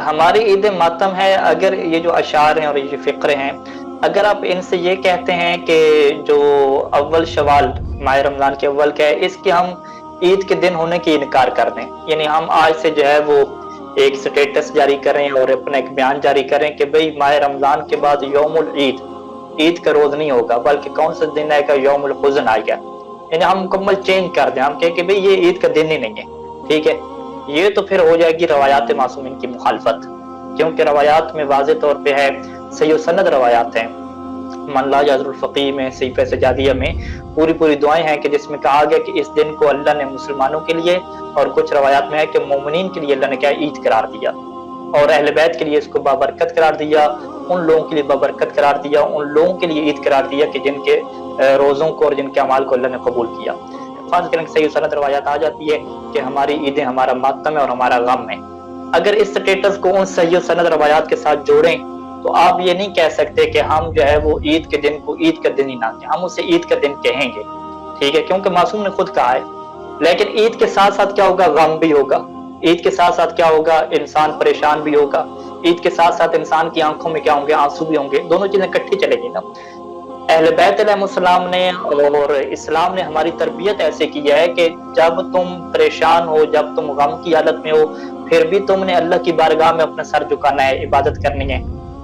ہماری عید ماتم ہے، اگر یہ جو اشعار ہیں اور یہ جو فقرے ہیں، اگر آپ ان سے یہ کہتے ہیں کہ جو اول شوال ماہ رمضان کے اول کا ہے، اس کے ہم عید کے دن ہونے کی انکار کر دیں، یعنی ہم آج سے جو ہے وہ ایک سٹیٹس جاری کریں اور اپنا ایک بیان جاری کریں کہ بھئی ماہ رمضان کے بعد یوم العید، عید کا روز نہیں ہوگا بلکہ کون سا دن آئے گا، یوم الحزن آئے گا، یعنی ہم مکمل چینج کر دیں، ہم کہیں کہ بھئی یہ عید کا دن ہی نہیں ہے، ٹھیک ہے؟ یہ تو پھر ہو جائے گی روایات معصومین کی مخالفت، کیونکہ روایات میں واضح طور پہ ہے، صحیح و سند روایات ہیں، من لا یعذر الفقیہ میں، صحیفہ سجادیہ میں پوری دعائیں ہیں کہ جس میں کہا گیا کہ اس دن کو اللہ نے مسلمانوں کے لیے، اور کچھ روایات میں ہے کہ مومنین کے لیے اللہ نے کیا عید قرار دیا، اور اہل بیت کے لیے اس کو بابرکت قرار دیا، ان لوگوں کے لیے بابرکت قرار دیا، ان لوگوں کے لیے عید قرار دیا کہ جن کے روزوں کو اور جن کے اعمال کو اللہ نے قبول کیا۔ فرض کریں کہ صحیح سند روایات آ جاتی ہے کہ ہماری عیدیں ہمارا ماتم ہے اور ہمارا غم ہے، اگر اس سٹیٹس کو ان صحیح سند روایات کے ساتھ جوڑیں تو آپ یہ نہیں کہہ سکتے کہ ہم جو ہے وہ عید کے دن کو عید کا دن ہی نہ کہیں، ہم اسے عید کا دن کہیں گے، ٹھیک ہے، کیونکہ معصوم نے خود کہا ہے۔ لیکن عید کے ساتھ ساتھ کیا ہوگا، غم بھی ہوگا، عید کے ساتھ ساتھ کیا ہوگا، انسان پریشان بھی ہوگا، عید کے ساتھ ساتھ انسان کی آنکھوں میں کیا ہوں گے، آنسو بھی ہوں گے، دونوں چیزیں اکٹھی چلے گی نا۔ اہل بیت علیہ السلام نے اور اسلام نے ہماری تربیت ایسے کی ہے کہ جب تم پریشان ہو، جب تم غم کی حالت میں ہو، پھر بھی تم نے اللہ کی بارگاہ میں اپنا سر جھکانا ہے، عبادت کرنی ہے،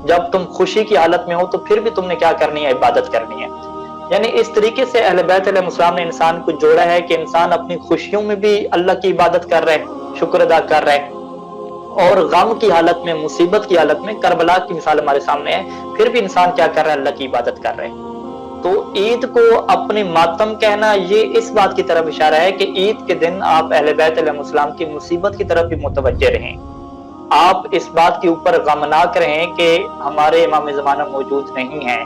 جب تم خوشی کی حالت میں ہو تو پھر بھی تم نے کیا کرنی ہے، عبادت کرنی ہے۔ یعنی اس طریقے سے اہل بیت علیہ السلام نے انسان کو جوڑا ہے کہ انسان اپنی خوشیوں میں بھی اللہ کی عبادت کر رہا ہے، شکر ادا کر رہا ہے، اور غم کی حالت میں، مصیبت کی حالت میں، کربلا کی مثال ہمارے سامنے ہے، پھر بھی انسان کیا کر رہا ہے، اللہ کی عبادت کر رہا ہے۔ تو عید کو اپنی ماتم کہنا یہ اس بات کی طرف اشارہ ہے کہ عید کے دن آپ اہل بیت علیہ السلام کی مصیبت کی طرف بھی متوجہ رہیں، آپ اس بات کے اوپر غمناک رہیں کہ ہمارے امام زمانہ موجود نہیں ہیں،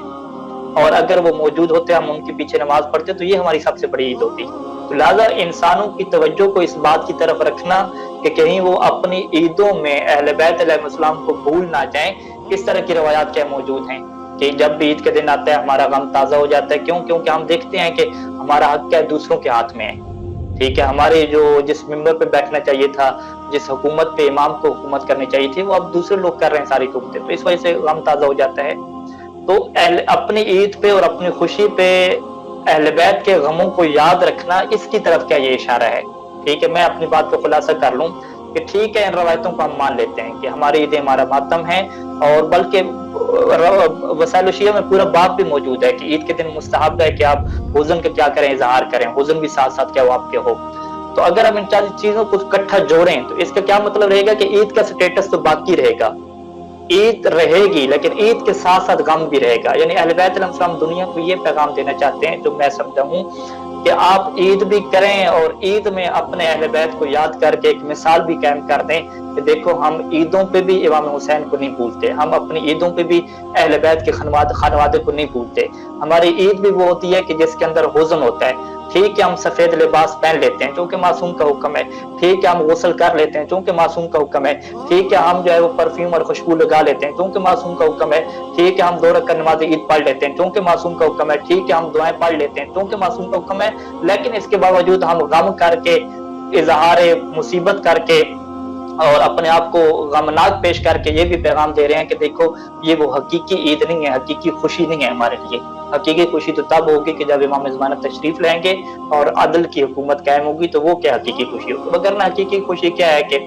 اور اگر وہ موجود ہوتے ہم ان کے پیچھے نماز پڑھتے تو یہ ہماری سب سے بڑی عید ہوتی۔ تو لہٰذا انسانوں کی توجہ کو اس بات کی طرف رکھنا کہ کہیں وہ اپنی عیدوں میں اہل بیت علیہ السلام کو بھول نہ جائیں، اس طرح کی روایات کیا موجود ہیں کہ جب بھی عید کا دن آتا ہے ہمارا غم تازہ ہو جاتا ہے، کیونکہ ہم دیکھتے ہیں کہ ہمارا حق کیا ہے، دوسروں کے ہاتھ میں ہے، ٹھیک ہے، ہمارے جس ممبر پہ بیٹھنا چاہیے تھا، جس حکومت پہ امام کو حکومت کرنی چاہیے تھی، وہ اب دوسرے لوگ کر رہے ہیں ساری حکومتیں، تو اس وجہ سے غم تازہ ہو جاتا ہے۔ تو اپنی عید پہ اور اپنی خوشی پہ اہل بیت کے غموں کو یاد رکھنا، اس کی طرف کیا یہ اشارہ ہے، ٹھیک ہے۔ میں اپنی بات کو خلاصہ کر لوں کہ ٹھیک ہے، ان روایتوں کو ہم مان لیتے ہیں کہ ہماری عیدیں ہمارا ماتم ہے، اور بلکہ وسائل شیعہ میں پورا باب بھی موجود ہے کہ عید کے دن مستحب ہے کہ آپ حزن کا کیا کریں، اظہار کریں، حزن بھی ساتھ ساتھ کیا وہ آپ کے ہو۔ تو اگر ہم ان چیزوں کو اکٹھا جوڑیں تو اس کا کیا مطلب رہے گا کہ عید کا سٹیٹس تو باقی رہے گا، عید رہے گی لیکن عید کے ساتھ ساتھ غم بھی رہے گا، یعنی اہل بیت علیہ السلام دنیا کو یہ پیغام دینا چاہتے ہیں جو میں سمجھا ہوں کہ آپ عید بھی کریں اور عید میں اپنے اہل بیت کو یاد کر کے ایک مثال بھی قائم کر دیں کہ دیکھو ہم عیدوں پہ بھی امام حسین کو نہیں بھولتے، ہم اپنی عیدوں پہ بھی اہل بیت کے خانوادے کو نہیں بھولتے، ہماری عید بھی وہ ہوتی ہے کہ جس کے اندر حزن ہوتا ہے، ٹھیک ہے ہم سفید لباس پہن لیتے ہیں چونکہ معصوم کا حکم ہے، ٹھیک ہے ہم غسل کر لیتے ہیں چونکہ معصوم کا حکم ہے، ٹھیک ہے ہم جو ہے وہ پرفیوم اور خوشبو لگا لیتے ہیں چونکہ معصوم کا حکم ہے، ٹھیک ہے ہم 2 رکعت نماز عید پڑھ لیتے ہیں چونکہ معصوم کا حکم ہے، ٹھیک ہے ہم دعائیں پڑھ لیتے ہیں چونکہ معصوم کا حکم ہے، لیکن اس کے باوجود ہم غم کر کے، اظہار مصیبت کر کے اور اپنے آپ کو غمناک پیش کر کے یہ بھی پیغام دے رہے ہیں کہ دیکھو یہ وہ حقیقی عید نہیں ہے، حقیقی خوشی نہیں ہے ہمارے لیے، حقیقی خوشی تو تب ہوگی کہ جب امام زمانہ تشریف لائیں گے اور عدل کی حکومت قائم ہوگی، تو وہ کیا حقیقی خوشی ہوگی، وگرنہ حقیقی خوشی کیا ہے کہ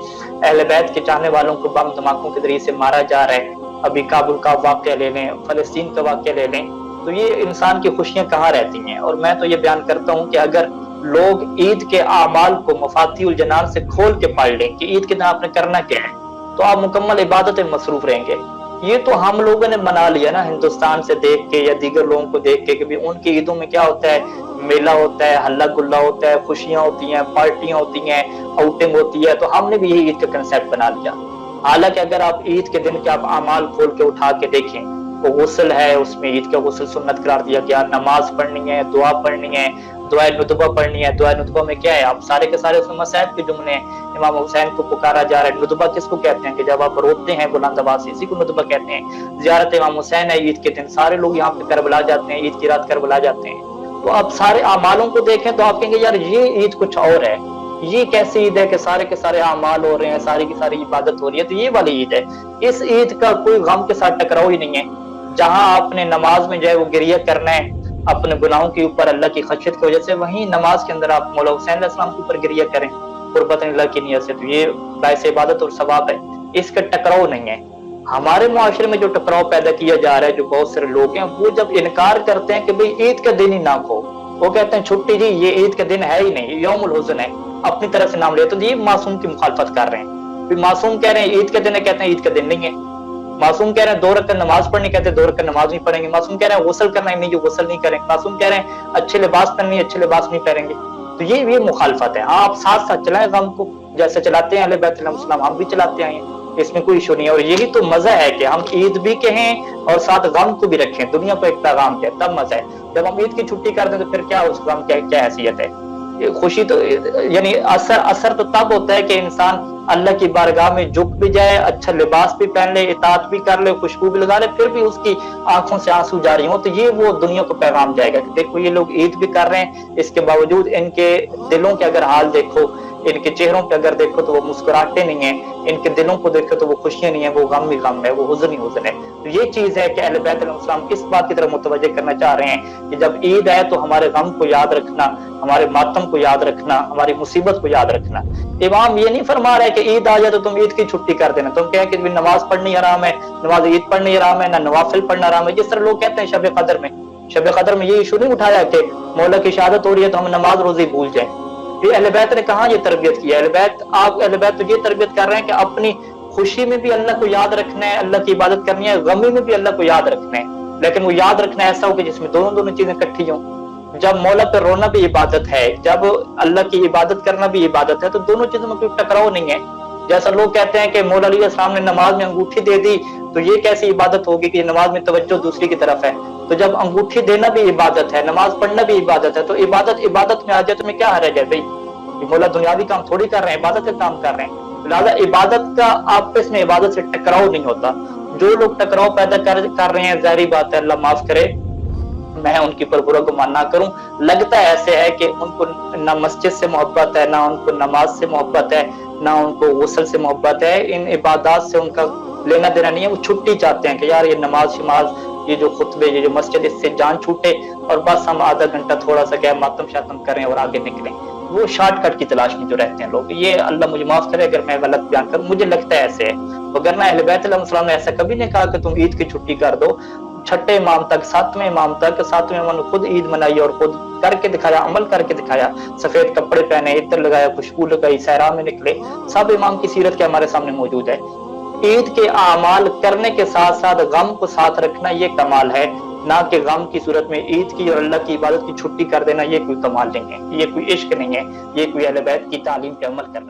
اہل بیت کے چاہنے والوں کو بم دھماکوں کے ذریعے سے مارا جا رہا ہے، ابھی کابل کا واقعہ لے لیں، فلسطین کا واقعہ لے لیں، تو یہ انسان کی خوشیاں کہاں رہتی ہیں۔ اور میں تو یہ بیان کرتا ہوں کہ اگر لوگ عید کے اعمال کو مفاتیح الجنان سے کھول کے پڑھ لیں کہ عید کے دن آپ نے کرنا کیا ہے، تو آپ مکمل عبادت میں مصروف رہیں گے۔ یہ تو ہم لوگوں نے منا لیا نا ہندوستان سے دیکھ کے یا دیگر لوگوں کو دیکھ کے کہ ان کی عیدوں میں کیا ہوتا ہے، میلہ ہوتا ہے، ہلا گلا ہوتا ہے، خوشیاں ہوتی ہیں، پارٹیاں ہوتی ہیں، آؤٹنگ ہوتی ہے، تو ہم نے بھی یہی عید کا کنسیپٹ بنا لیا۔ حالانکہ اگر آپ عید کے دن کے آپ اعمال کھول کے اٹھا کے دیکھیں، وہ غسل ہے، اس میں عید کا غسل سنت قرار دیا گیا، نماز پڑھنی ہے، دعا پڑھنی ہے، دعائے ندبہ پڑھنی ہے، دعائے ندبہ میں کیا ہے، آپ سارے کے سارے اس میں مسائب کے جملے ہیں، امام حسین کو پکارا جا رہا ہے، ندبہ کس کو کہتے ہیں کہ جب آپ روتے ہیں بلند آواز سے، اسی کو ندبہ کہتے ہیں، زیارت امام حسین ہے عید کے دن، سارے لوگ یہاں پہ کربلا جاتے ہیں، عید کی رات کربلا جاتے ہیں۔ تو آپ سارے اعمالوں کو دیکھیں تو آپ کہیں گے یار یہ عید کچھ اور ہے، یہ کیسی عید ہے کہ سارے کے سارے اعمال ہو رہے ہیں، ساری کی ساری عبادت ہو رہی ہے؟ تو یہ والی عید ہے۔ اس عید کا کوئی غم کے ساتھ ٹکراؤ ہی نہیں ہے۔ جہاں آپ نے نماز میں جو ہے وہ گریہ کرنا ہے اپنے گناہوں کے اوپر اللہ کی خشیت کی وجہ سے، وہیں نماز کے اندر آپ مولا حسین علیہ السلام کے اوپر گریہ کریں قربت اللہ کی نیت سے، تو یہ باعث عبادت اور ثواب ہے، اس کا ٹکراؤ نہیں ہے۔ ہمارے معاشرے میں جو ٹکراؤ پیدا کیا جا رہا ہے، جو بہت سارے لوگ ہیں وہ جب انکار کرتے ہیں کہ بھئی عید کا دن ہی نہ کھو، وہ کہتے ہیں چھٹی جی یہ عید کا دن ہے ہی نہیں، یوم الحزن ہے، اپنی طرف سے نام لے، تو یہ معصوم کی مخالفت کر رہے ہیں۔ پھر معصوم کہہ رہے ہیں عید کا دن ہے، کہتے ہیں عید کا دن نہیں ہے۔ معصوم کہہ رہے ہیں 2 رکعت نماز پڑھنی، کہتے ہیں 2 رکعت نماز نہیں پڑھیں گے۔ معصوم کہہ رہے ہیں غسل کرنا ہے، نہیں جو غسل نہیں کریں گے۔ معصوم کہہ رہے ہیں اچھے لباس پہننی، اچھے لباس نہیں پہنیں گے۔ تو یہ مخالفت ہے۔ ہاں آپ ساتھ ساتھ چلائیں غم کو، جیسے چلاتے ہیں اہل بیت علیہ السلام، ہم بھی چلاتے آئے ہیں، اس میں کوئی ایشو نہیں ہے۔ اور یہی تو مزہ ہے کہ ہم عید بھی کہیں اور ساتھ غم کو بھی رکھیں، دنیا کو ایک پیغام دیں، تب مزہ ہے۔ جب ہم عید کی چھٹی کر دیں تو پھر کیا اس غم کیا حیثیت ہے؟ خوشی تو یعنی اثر تو تب ہوتا ہے کہ انسان اللہ کی بارگاہ میں جھک بھی جائے، اچھا لباس بھی پہن لے، اطاعت بھی کر لے، خوشبو بھی لگا لے، پھر بھی اس کی آنکھوں سے آنسو جاری ہوں، تو یہ وہ دنیا کو پیغام جائے گا کہ دیکھو یہ لوگ عید بھی کر رہے ہیں، اس کے باوجود ان کے دلوں کے اگر حال دیکھو، ان کے چہروں پہ اگر دیکھو تو وہ مسکراہٹیں نہیں ہیں، ان کے دلوں کو دیکھو تو وہ خوشیاں نہیں ہیں، وہ غم ہی غم ہے، وہ حزن ہی حزن ہے۔ تو یہ چیز ہے کہ اہل بیت علیہ السلام کس بات کی طرف متوجہ کرنا چاہ رہے ہیں کہ جب عید ہے تو ہمارے غم کو یاد رکھنا، ہمارے ماتم کو یاد رکھنا، ہماری مصیبت کو یاد رکھنا۔ امام یہ نہیں فرما رہا ہے کہ عید آ جائے تو تم عید کی چھٹی کر دینا، تم کہیں کہ نماز پڑھنی حرام ہے، نماز عید پڑھنی حرام ہے، نہ نوافل پڑھنا حرام ہے، جس طرح لوگ کہتے ہیں شب قدر میں یہ ایشو نہیں اٹھایا کہ مولا کی شہادت ہو رہی ہے تو ہم نماز روزی بھول جائیں۔ یہ اہل بیت نے کہاں یہ تربیت کی ہے؟ اہل بیت تو یہ تربیت کر رہے ہیں کہ اپنی خوشی میں بھی اللہ کو یاد رکھنا ہے، اللہ کی عبادت کرنی ہے، غمی میں بھی اللہ کو یاد رکھنا ہے، لیکن وہ یاد رکھنا ایسا ہو کہ جس میں دونوں چیزیں اکٹھی ہوں۔ جب مولا پہ رونا بھی عبادت ہے، جب اللہ کی عبادت کرنا بھی عبادت ہے، تو دونوں چیزوں میں کوئی ٹکراؤ نہیں ہے۔ جیسا لوگ کہتے ہیں کہ مولا علیہ السلام نے نماز میں انگوٹھی دے دی تو یہ کیسی عبادت ہوگی کہ نماز میں توجہ دوسری کی طرف ہے؟ تو جب انگوٹھی دینا بھی عبادت ہے، نماز پڑھنا بھی عبادت ہے، تو عبادت میں آ جائے تو میں کیا حرج ہے بھائی؟ مولا دنیاوی کام تھوڑی کر رہے ہیں، عبادت کا کام کر رہے ہیں، لہٰذا عبادت کا آپس میں عبادت سے ٹکراؤ نہیں ہوتا۔ جو لوگ ٹکراؤ پیدا کر رہے ہیں، ظاہری بات ہے، اللہ معاف کرے، میں ان کی پر برا گمان نہ کروں، لگتا ہے ایسے ہے کہ ان کو نہ مسجد سے محبت ہے، نہ ان کو نماز سے محبت ہے، نہ ان کو غسل سے محبت ہے، ان عبادات سے ان کا لینا دینا نہیں ہے، وہ چھٹی چاہتے ہیں کہ یار یہ نماز شماز، یہ جو خطبے، یہ جو مسجد، اس سے جان چھوٹے اور بس ہم آدھا گھنٹہ تھوڑا سا کیا ماتم شاتم کریں اور آگے نکلیں۔ وہ شارٹ کٹ کی تلاش میں جو رہتے ہیں لوگ، یہ اللہ مجھے معاف کرے اگر میں غلط بیان کروں، مجھے لگتا ہے ایسے ہے، وگرنہ اہل بیت علیہ السلام نے ایسا کبھی نہیں کہا کہ تم عید کی چھٹی کر دو۔ چھٹے امام تک، ساتویں امام نے خود عید منائی اور خود کر کے دکھایا، عمل کر کے دکھایا، سفید کپڑے پہنے، عطر لگایا، خوشبو لگائی، صحرا میں نکلے، سب امام کی سیرت کے ہمارے سامنے موجود ہے۔ عید کے اعمال کرنے کے ساتھ ساتھ غم کو ساتھ رکھنا یہ کمال ہے، نہ کہ غم کی صورت میں عید کی اور اللہ کی عبادت کی چھٹی کر دینا، یہ کوئی کمال نہیں ہے، یہ کوئی عشق نہیں ہے، یہ کوئی اہل بیت کی تعلیم پہ عمل کرنا